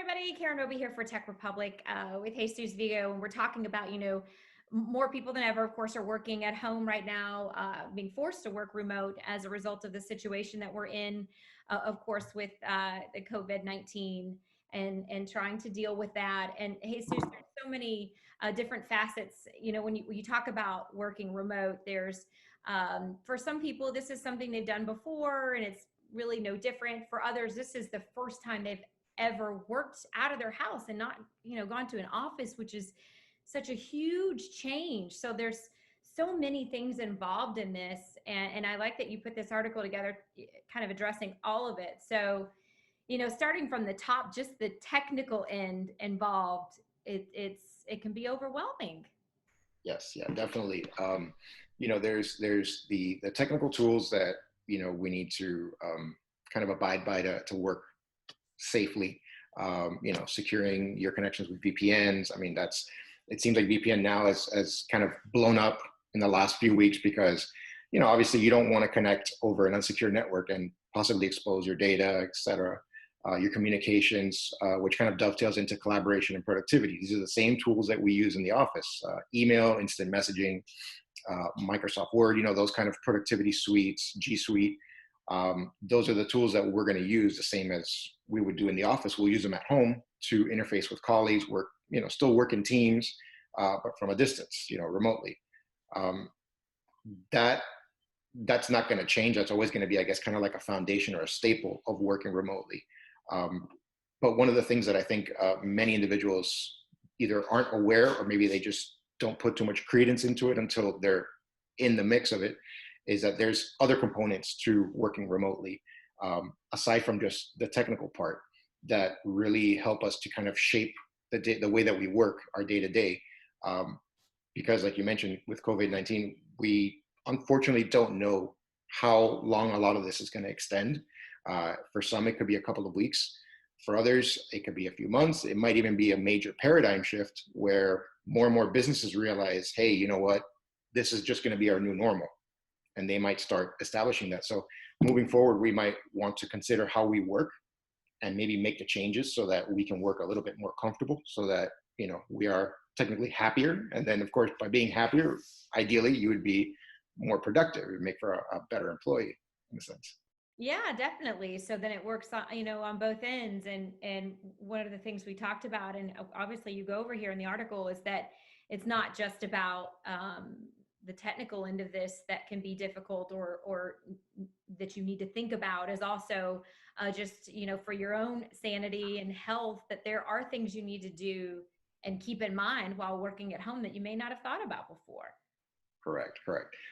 everybody. Karen Roby here for Tech Republic with Jesus Vigo, and we're talking about, more people than ever, of course, are working at home right now, being forced to work remote as a result of the situation that we're in, of course, with the COVID-19 and trying to deal with that. And Jesus, there's so many different facets. When you talk about working remote, there's for some people, this is something they've done before, and it's really no different. For others, this is the first time they've ever worked out of their house and not, gone to an office, which is such a huge change. So there's so many things involved in this. And I like that you put this article together, kind of addressing all of it. So, starting from the top, just the technical end involved, it can be overwhelming. Yes, yeah, definitely. There's the technical tools that we need to kind of abide by to work safely. Securing your connections with VPNs. I mean, it seems like VPN now has kind of blown up in the last few weeks because obviously you don't want to connect over an unsecured network and possibly expose your data, et cetera. Your communications, which kind of dovetails into collaboration and productivity. These are the same tools that we use in the office: email, instant messaging, Microsoft Word. Those kind of productivity suites, G Suite. Those are the tools that we're going to use the same as we would do in the office. We'll use them at home to interface with colleagues, still work in teams, but from a distance, remotely. That's not going to change. That's always going to be, I guess, kind of like a foundation or a staple of working remotely. But one of the things that I think many individuals either aren't aware, or maybe they just don't put too much credence into it until they're in the mix of it, is that there's other components to working remotely, aside from just the technical part, that really help us to kind of shape the way that we work our day to day. Because like you mentioned, with COVID-19, we unfortunately don't know how long a lot of this is going to extend. For some, it could be a couple of weeks. For others, it could be a few months. It might even be a major paradigm shift where more and more businesses realize, hey, you know what, this is just going to be our new normal. And they might start establishing that. So moving forward, we might want to consider how we work and maybe make the changes so that we can work a little bit more comfortable, so that we are technically happier. And then, of course, by being happier, ideally, you would be more productive. It would make for a better employee in a sense. Yeah, definitely. So then it works on, on both ends. And one of the things we talked about, and obviously you go over here in the article, is that it's not just about the technical end of this that can be difficult or that you need to think about, is also just, for your own sanity and health, that there are things you need to do and keep in mind while working at home that you may not have thought about before. Correct.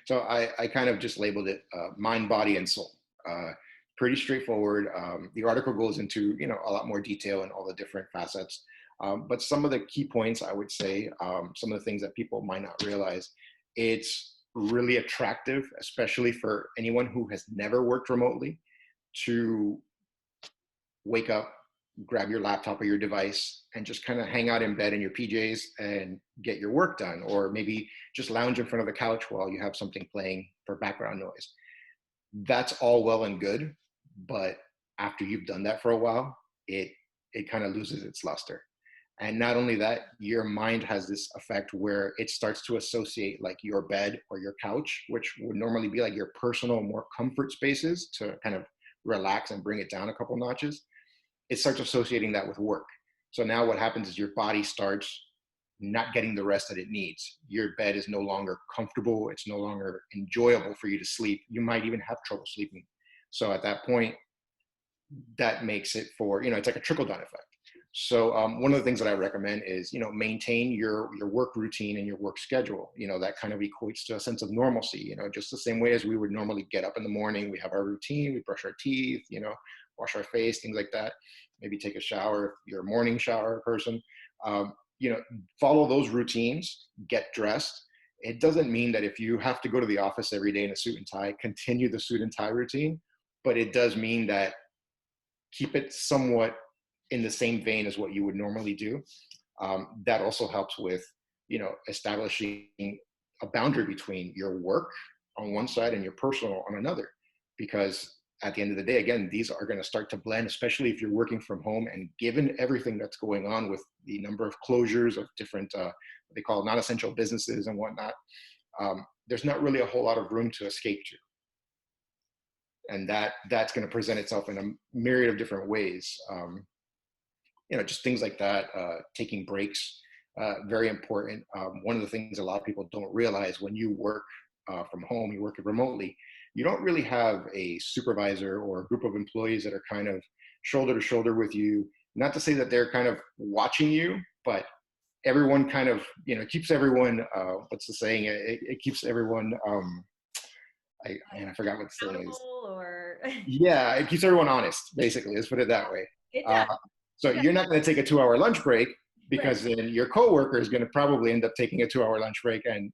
So I kind of just labeled it mind, body, and soul. Pretty straightforward. The article goes into a lot more detail and all the different facets. But some of the key points, I would say, some of the things that people might not realize, it's really attractive, especially for anyone who has never worked remotely, to wake up, grab your laptop or your device, and just kind of hang out in bed in your PJs and get your work done, or maybe just lounge in front of the couch while you have something playing for background noise. That's all well and good, but after you've done that for a while, it kind of loses its luster. And not only that, your mind has this effect where it starts to associate like your bed or your couch, which would normally be like your personal, more comfort spaces to kind of relax and bring it down a couple notches. It starts associating that with work. So now what happens is your body starts not getting the rest that it needs. Your bed is no longer comfortable. It's no longer enjoyable for you to sleep. You might even have trouble sleeping. So at that point, that makes it for, it's like a trickle-down effect. So one of the things that I recommend is, maintain your work routine and your work schedule. That kind of equates to a sense of normalcy, just the same way as we would normally get up in the morning, we have our routine, we brush our teeth, wash our face, things like that. Maybe take a shower if you're a morning shower person. Follow those routines, get dressed. It doesn't mean that if you have to go to the office every day in a suit and tie, continue the suit and tie routine, but it does mean that keep it somewhat in the same vein as what you would normally do. That also helps with, establishing a boundary between your work on one side and your personal on another, because at the end of the day, again, these are going to start to blend, especially if you're working from home. And given everything that's going on with the number of closures of different, what they call non-essential businesses and whatnot, there's not really a whole lot of room to escape to. And that's going to present itself in a myriad of different ways. Just things like that, taking breaks, very important. One of the things a lot of people don't realize when you work from home, you work remotely, you don't really have a supervisor or a group of employees that are kind of shoulder to shoulder with you. Not to say that they're kind of watching you, but everyone kind of, keeps everyone, what's the saying? It keeps everyone, I forgot what the saying is. Or Yeah, it keeps everyone honest, basically. Let's put it that way. it does. So you're not going to take a 2-hour lunch break, because Right. then your coworker is going to probably end up taking a 2-hour lunch break, and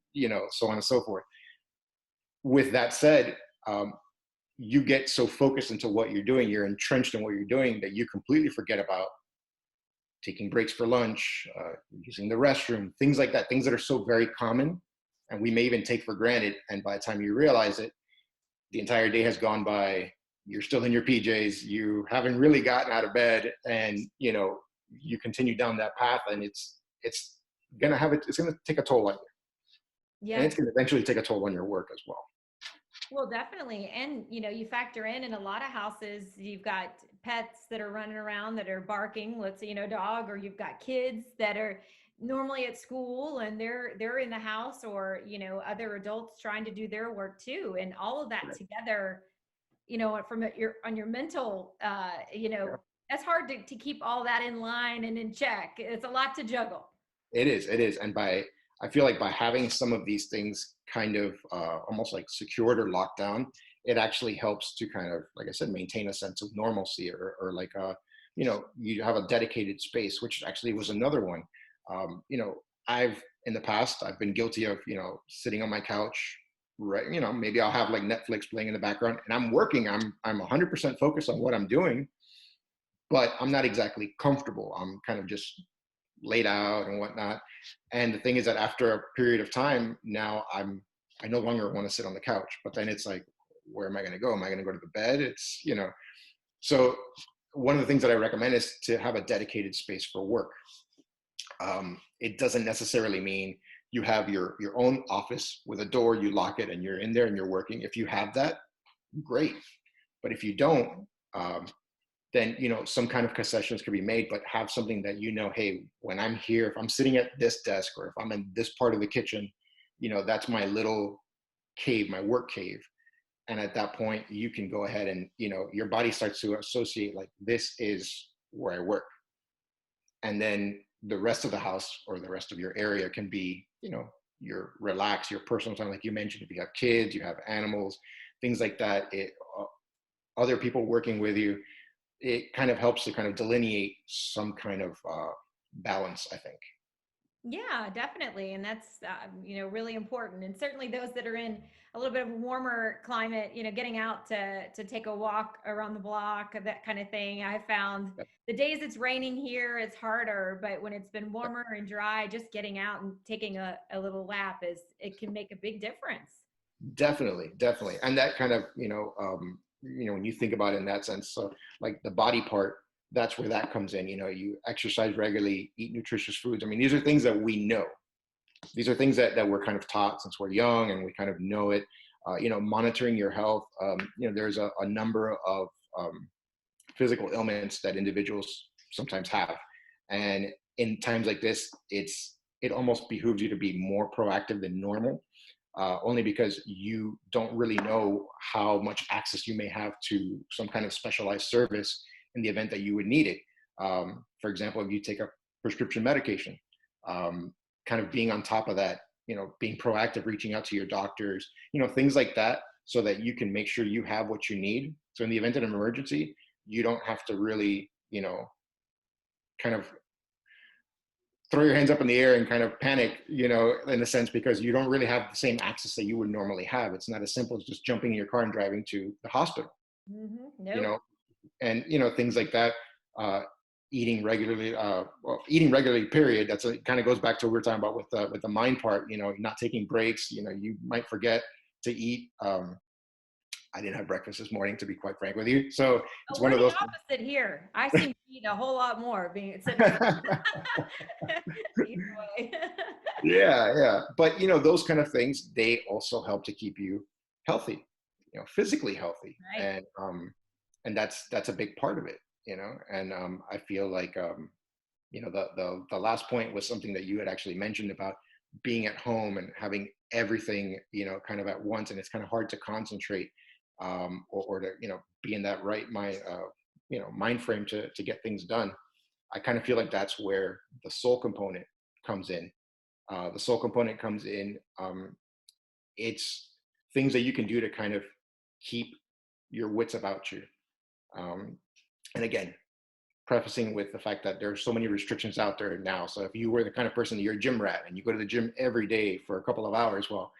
so on and so forth. With that said, you get so focused into what you're doing, you're entrenched in what you're doing, that you completely forget about taking breaks for lunch, using the restroom, things like that, things that are so very common and we may even take for granted. And by the time you realize it, the entire day has gone by. You're still in your PJs. You haven't really gotten out of bed, and you continue down that path, and it's gonna have it. It's gonna take a toll on you, and Yes. it's gonna eventually take a toll on your work as well. Well, definitely. And, you factor in a lot of houses, you've got pets that are running around that are barking, let's say, dog, or you've got kids that are normally at school and they're in the house, or, other adults trying to do their work too. And all of that Right. together, from your on your mental, Yeah. that's hard to keep all that in line and in check. It's a lot to juggle. It is, and I feel like by having some of these things kind of almost like secured or locked down, it actually helps to kind of, like I said, maintain a sense of normalcy, or like you have a dedicated space, which actually was another one. I've in the past I've been guilty of sitting on my couch, right? Maybe I'll have like Netflix playing in the background, and I'm working. I'm 100% focused on what I'm doing, but I'm not exactly comfortable. I'm kind of just laid out and whatnot. And the thing is that after a period of time, now I no longer want to sit on the couch. But then it's like, where am I going to go? Am I going to go to the bed? So one of the things that I recommend is to have a dedicated space for work. It doesn't necessarily mean you have your own office with a door, you lock it, and you're in there and you're working. If you have that, great. But if you don't, then some kind of concessions can be made, but have something that hey, when I'm here, if I'm sitting at this desk, or if I'm in this part of the kitchen, that's my little cave, my work cave. And at that point, you can go ahead and your body starts to associate, like, this is where I work. And then the rest of the house or the rest of your area can be your relax, your personal time, like you mentioned. If you have kids, you have animals, things like that, other people working with you, it kind of helps to kind of delineate some kind of balance, I think. Yeah, definitely. And that's, really important. And certainly those that are in a little bit of a warmer climate, getting out to take a walk around the block, that kind of thing. I found the days it's raining here, it's harder, but when it's been warmer and dry, just getting out and taking a little lap it can make a big difference. Definitely. And that kind of, when you think about it in that sense, so like the body part, that's where that comes in. You exercise regularly, eat nutritious foods. I mean, these are things that we know. These are things that we're kind of taught since we're young, and we kind of know it. Monitoring your health. There's a number of physical ailments that individuals sometimes have. And in times like this, it almost behooves you to be more proactive than normal, only because you don't really know how much access you may have to some kind of specialized service in the event that you would need it. For example, if you take a prescription medication, kind of being on top of that, being proactive, reaching out to your doctors, things like that, so that you can make sure you have what you need. So in the event of an emergency, you don't have to really, kind of throw your hands up in the air and kind of panic, in a sense, because you don't really have the same access that you would normally have. It's not as simple as just jumping in your car and driving to the hospital, you Nope. know, and, things like that. Eating regularly, eating regularly, period. That's kind of goes back to what we were talking about with the mind part, not taking breaks. You might forget to eat, I didn't have breakfast this morning, to be quite frank with you. So Oh, it's one we're of the those. opposite here. I seem to eat a whole lot more being sitting home. Either way. Yeah, yeah. But those kind of things, they also help to keep you healthy, physically healthy. Right. And that's a big part of it, And I feel like the last point was something that you had actually mentioned about being at home and having everything, kind of at once, and it's kind of hard to concentrate, or to, be in that right mind frame to get things done. I kind of feel like that's where the soul component comes in. The soul component comes in. It's things that you can do to kind of keep your wits about you. Um, and again, prefacing with the fact that there are so many restrictions out there now. So if you were the kind of person that you're a gym rat and you go to the gym every day for a couple of hours, well,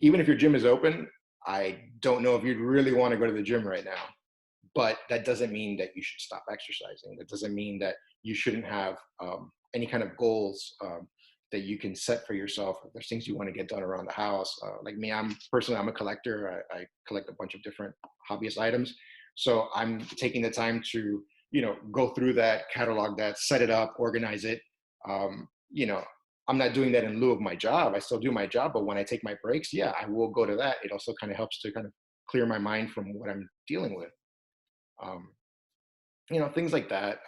even if your gym is open, I don't know if you'd really want to go to the gym right now. But that doesn't mean that you should stop exercising. That doesn't mean that you shouldn't have any kind of goals that you can set for yourself. If there's things you want to get done around the house. Like me, I'm a collector. I collect a bunch of different hobbyist items. So I'm taking the time to, go through that, catalog that, set it up, organize it. Um, you know, I'm not doing that in lieu of my job. I still do my job, but when I take my breaks, yeah, I will go to that. It also kind of helps to kind of clear my mind from what I'm dealing with. Um, Things like that.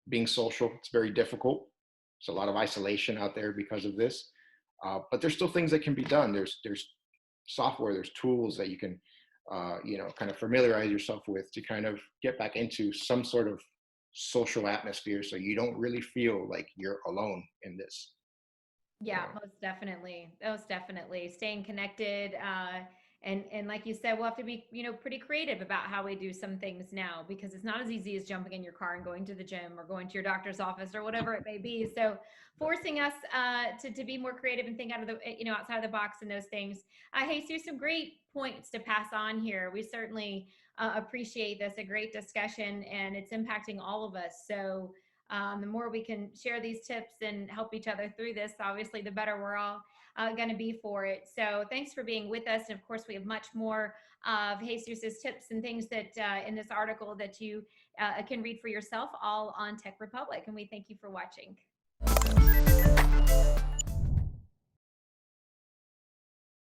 Being social, it's very difficult. There's a lot of isolation out there because of this, but there's still things that can be done. There's software, there's tools that you can, kind of familiarize yourself with to kind of get back into some sort of social atmosphere, so you don't really feel like you're alone in this. You Yeah, know. most definitely. Most definitely. Staying connected. And like you said, we'll have to be, pretty creative about how we do some things now, because it's not as easy as jumping in your car and going to the gym or going to your doctor's office or whatever it may be. So forcing us to be more creative and think out of the, outside of the box and those things. Jesus, some great points to pass on here. We certainly appreciate this, a great discussion, and it's impacting all of us. So the more we can share these tips and help each other through this, obviously, the better we're all going to be for it. So thanks for being with us. And of course, we have much more of Jesus's tips and things that in this article that you can read for yourself, all on Tech Republic. And we thank you for watching.